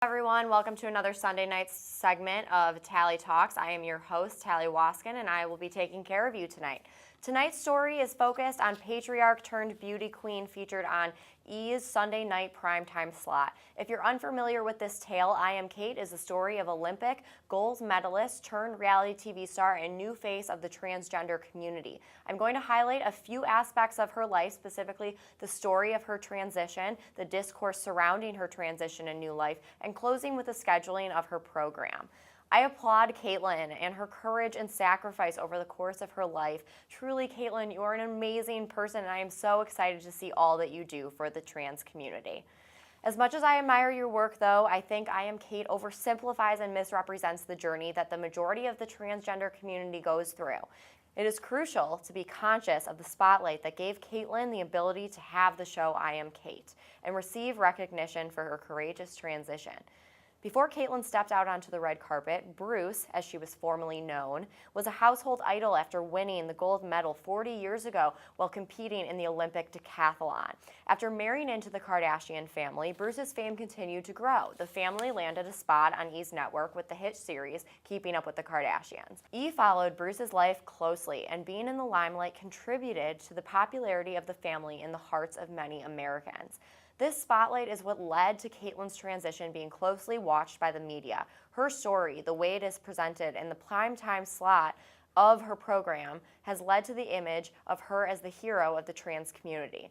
Everyone, welcome to another Sunday night segment of Tally Talks. I am your host, Tally Waskin, and I will be taking care of you tonight. Tonight's story is focused on patriarch turned beauty queen featured on E's Sunday night primetime slot. If you're unfamiliar with this tale, I Am Kate is the story of Olympic gold medalist turned reality TV star and new face of the transgender community. I'm going to highlight a few aspects of her life, specifically the story of her transition, the discourse surrounding her transition and new life, and closing with the scheduling of her program. I applaud Caitlin and her courage and sacrifice over the course of her life. Truly, Caitlin, you are an amazing person, and I am so excited to see all that you do for the trans community. As much as I admire your work, though, I think I Am Kate oversimplifies and misrepresents the journey that the majority of the transgender community goes through. It is crucial to be conscious of the spotlight that gave Caitlin the ability to have the show I Am Kate and receive recognition for her courageous transition. Before Caitlin stepped out onto the red carpet, Bruce, as she was formerly known, was a household idol after winning the gold medal 40 years ago while competing in the Olympic decathlon. After marrying into the Kardashian family, Bruce's fame continued to grow. The family landed a spot on E's network with the hit series Keeping Up with the Kardashians. E followed Bruce's life closely, and being in the limelight contributed to the popularity of the family in the hearts of many Americans. This spotlight is what led to Caitlin's transition being closely watched by the media. Her story, the way it is presented in the primetime slot of her program, has led to the image of her as the hero of the trans community.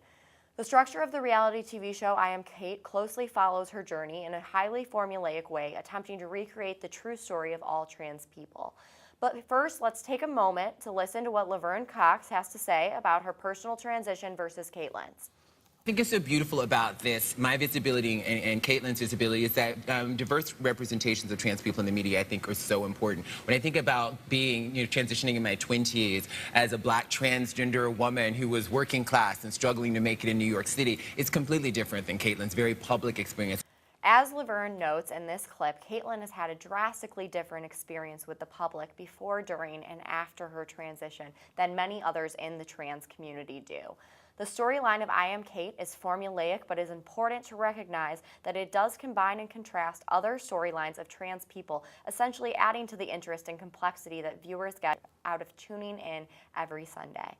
The structure of the reality TV show I Am Kate closely follows her journey in a highly formulaic way, attempting to recreate the true story of all trans people. But first, let's take a moment to listen to what Laverne Cox has to say about her personal transition versus Caitlin's. I think it's so beautiful about this, my visibility and Caitlin's visibility, is that diverse representations of trans people in the media, I think, are so important. When I think about being, transitioning in my 20s as a black transgender woman who was working class and struggling to make it in New York City, it's completely different than Caitlin's very public experience. As Laverne notes in this clip, Caitlin has had a drastically different experience with the public before, during, and after her transition than many others in the trans community do. The storyline of I Am Kate is formulaic, but is important to recognize that it does combine and contrast other storylines of trans people, essentially adding to the interest and complexity that viewers get out of tuning in every Sunday.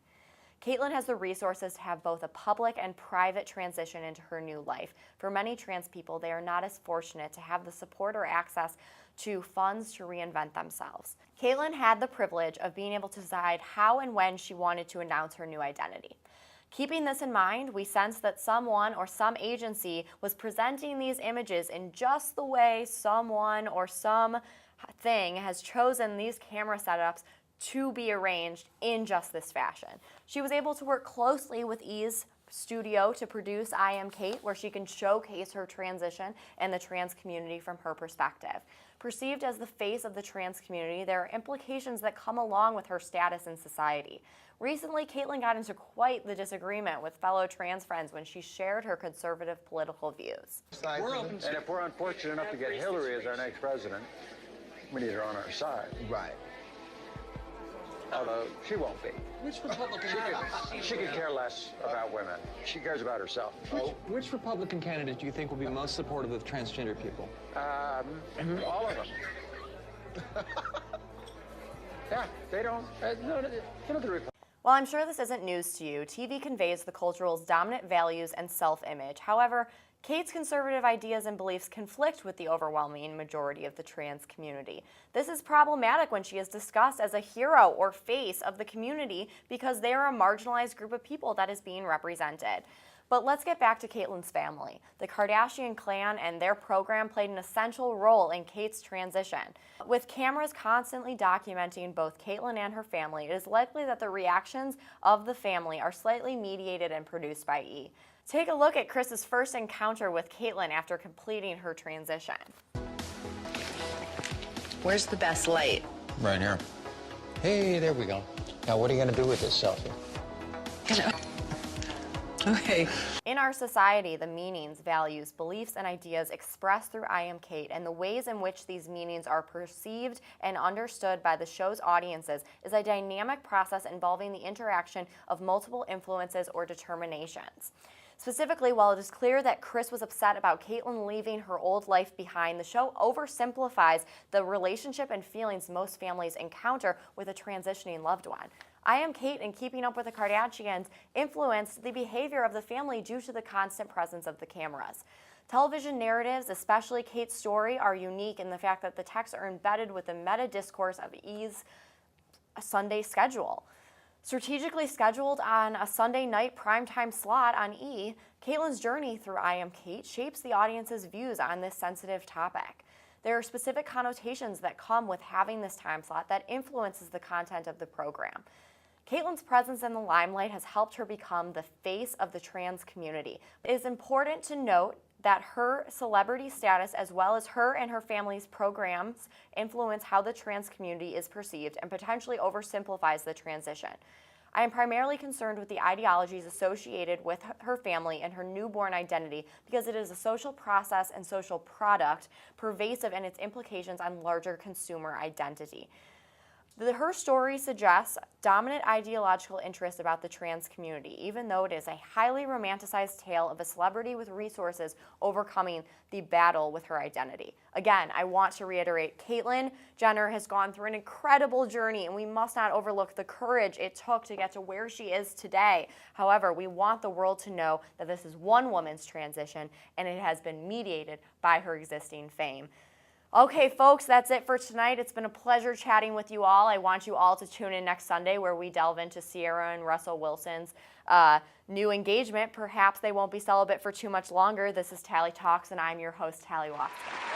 Caitlin has the resources to have both a public and private transition into her new life. For many trans people, they are not as fortunate to have the support or access to funds to reinvent themselves. Caitlin had the privilege of being able to decide how and when she wanted to announce her new identity. Keeping this in mind, we sense that someone or some agency was presenting these images in just the way someone or something has chosen these camera setups to be arranged in just this fashion. She was able to work closely with E's studio to produce I Am Kate, where she can showcase her transition and the trans community from her perspective. Perceived as the face of the trans community, there are implications that come along with her status in society. Recently, Caitlin got into quite the disagreement with fellow trans friends when she shared her conservative political views. And if we're unfortunate enough to get Hillary as our next president, we need her on our side. Right. Although she won't be. Which Republican She could care less about women. She cares about herself. Which Republican candidate do you think will be most supportive of transgender people? All of them. Yeah, they don't. No, the Republicans. While I'm sure this isn't news to you, TV conveys the culture's dominant values and self-image. However, Kate's conservative ideas and beliefs conflict with the overwhelming majority of the trans community. This is problematic when she is discussed as a hero or face of the community because they are a marginalized group of people that is being represented. But let's get back to Caitlin's family. The Kardashian clan and their program played an essential role in Kate's transition. With cameras constantly documenting both Caitlin and her family, it is likely that the reactions of the family are slightly mediated and produced by E. Take a look at Chris's first encounter with Caitlin after completing her transition. Where's the best light? Right here. Hey, there we go. Now, what are you going to do with this selfie? Okay. In our society, the meanings, values, beliefs, and ideas expressed through I Am Kate and the ways in which these meanings are perceived and understood by the show's audiences is a dynamic process involving the interaction of multiple influences or determinations. Specifically, while it is clear that Kris was upset about Caitlyn leaving her old life behind, the show oversimplifies the relationship and feelings most families encounter with a transitioning loved one. I Am Kate and Keeping Up with the Kardashians influenced the behavior of the family due to the constant presence of the cameras. Television narratives, especially Kate's story, are unique in the fact that the texts are embedded with the meta discourse of E's Sunday schedule. Strategically scheduled on a Sunday night primetime slot on E, Caitlyn's journey through I Am Kate shapes the audience's views on this sensitive topic. There are specific connotations that come with having this time slot that influences the content of the program. Caitlyn's presence in the limelight has helped her become the face of the trans community. It is important to note that her celebrity status, as well as her and her family's programs, influence how the trans community is perceived and potentially oversimplifies the transition. I am primarily concerned with the ideologies associated with her family and her newborn identity because it is a social process and social product pervasive in its implications on larger consumer identity. Her story suggests dominant ideological interest about the trans community, even though it is a highly romanticized tale of a celebrity with resources overcoming the battle with her identity. Again, I want to reiterate, Caitlyn Jenner has gone through an incredible journey, and we must not overlook the courage it took to get to where she is today. However, we want the world to know that this is one woman's transition, and it has been mediated by her existing fame. Okay, folks, that's it for tonight. It's been a pleasure chatting with you all. I want you all to tune in next Sunday where we delve into Sierra and Russell Wilson's new engagement. Perhaps they won't be celibate for too much longer. This is Tally Talks, and I'm your host, Tally Watson.